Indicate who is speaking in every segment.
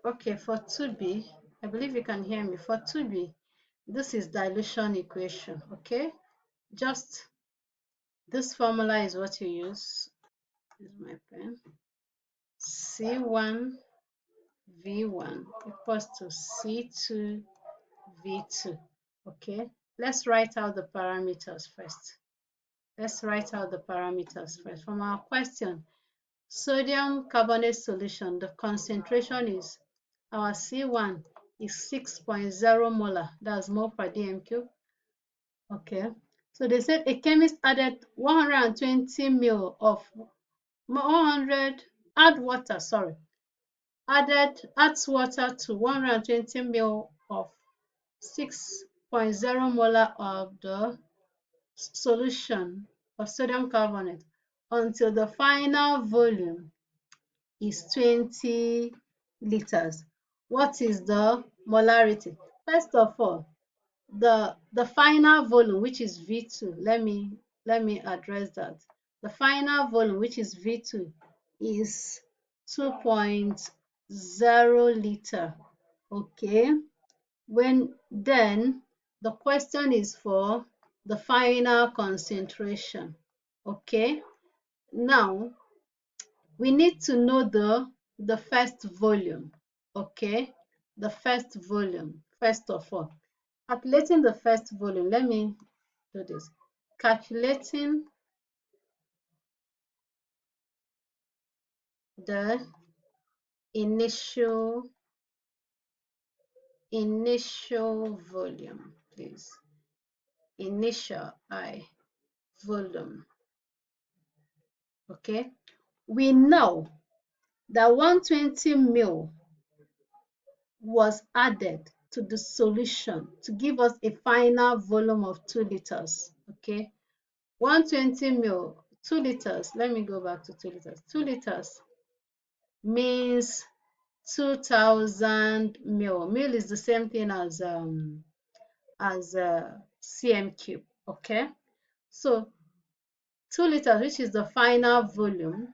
Speaker 1: Okay, for 2b, I believe you can hear me. For 2b, this is dilution equation, okay? Just this formula is what you use. This is my pen. C1 V1 equals to C2 V2, okay? Let's write out the parameters first. Let's write out the parameters first. From our question, sodium carbonate solution, the concentration is, our C1 is 6.0 molar, that's mole per dm cube. Okay, so they said a chemist added 120 ml of 100, add water, sorry, adds water to 120 ml of 6.0 molar of the solution of sodium carbonate until the final volume is 20 liters. What is the molarity? First of all, the final volume, which is V2, let me address that. The final volume, which is V2, is 2.0 liter. Okay, then the question is for the final concentration. Okay, now we need to know the first volume. Okay, the first volume first of all. Calculating the first volume, let me do this. Calculating the initial volume, please. Initial volume. Okay, we know that 120 ml was added to the solution to give us a final volume of 2 liters. Okay, 120 ml, 2 liters. Let me go back to 2 liters. 2 liters means 2000 ml. Ml is the same thing as cm cube. Okay, so 2 liters, which is the final volume,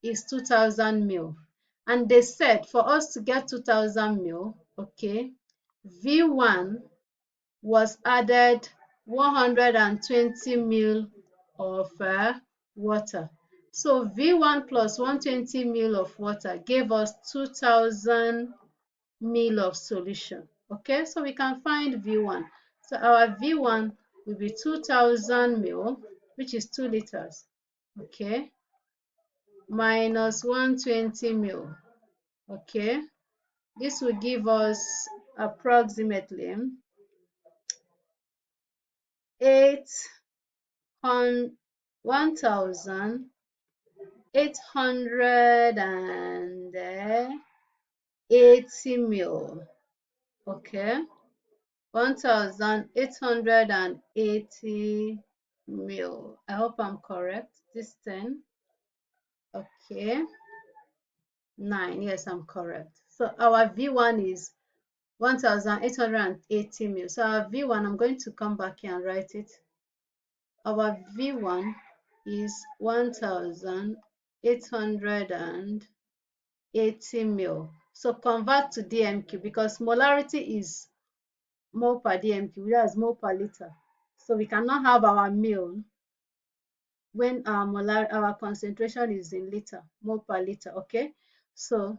Speaker 1: is 2000 ml. And they said for us to get 2000 ml, okay, V1 was added 120 ml of water. So V1 plus 120 ml of water gave us 2000 ml of solution. Okay, so we can find V1. So our V1 will be 2000 ml, which is 2 liters. Okay, minus 120 ml. Okay, this will give us approximately 1880 ml. Okay, 1880 ml. I hope I'm correct. This 10. Okay, 9. Yes, I'm correct. So our V1 is 1880 ml. So our V1, I'm going to come back here and write it. Our V1 is 1880 ml. So convert to dmq because molarity is mole per dmq, that's mole per liter. So we cannot have our ml when our concentration is in liter, mole per liter. Okay, so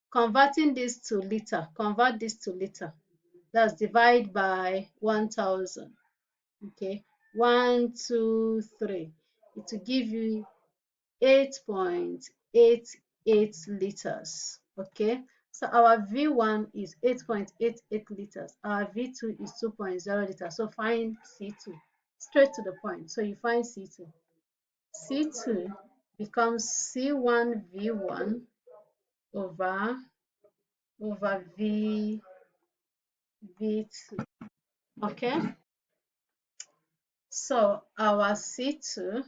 Speaker 1: converting this to liter, convert this to liter. That's divide by 1000. Okay, 1, 2, 3. It will give you 8.88 liters. Okay, so our V1 is 8.88 liters. Our V2 is 2.0 liters. So find C2. Straight to the point. So you find C2. C2 becomes C1 V1 over V2. Okay, so our C2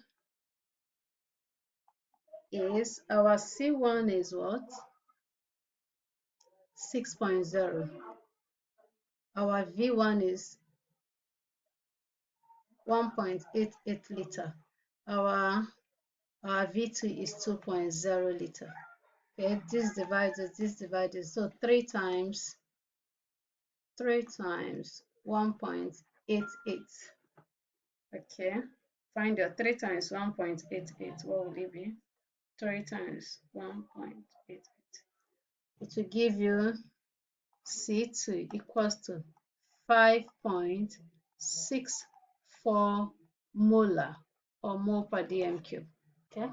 Speaker 1: is, our C1 is what? 6.0. Our V1 is 1.88 liter. Our V2 is 2.0 liter. Okay, this divided. So 3 times 1.88. Okay, find your 3 times 1.88. What will it be? 3 times 1.88. It will give you C2 equals to 5.64 molar or mole per dm cube. Okay.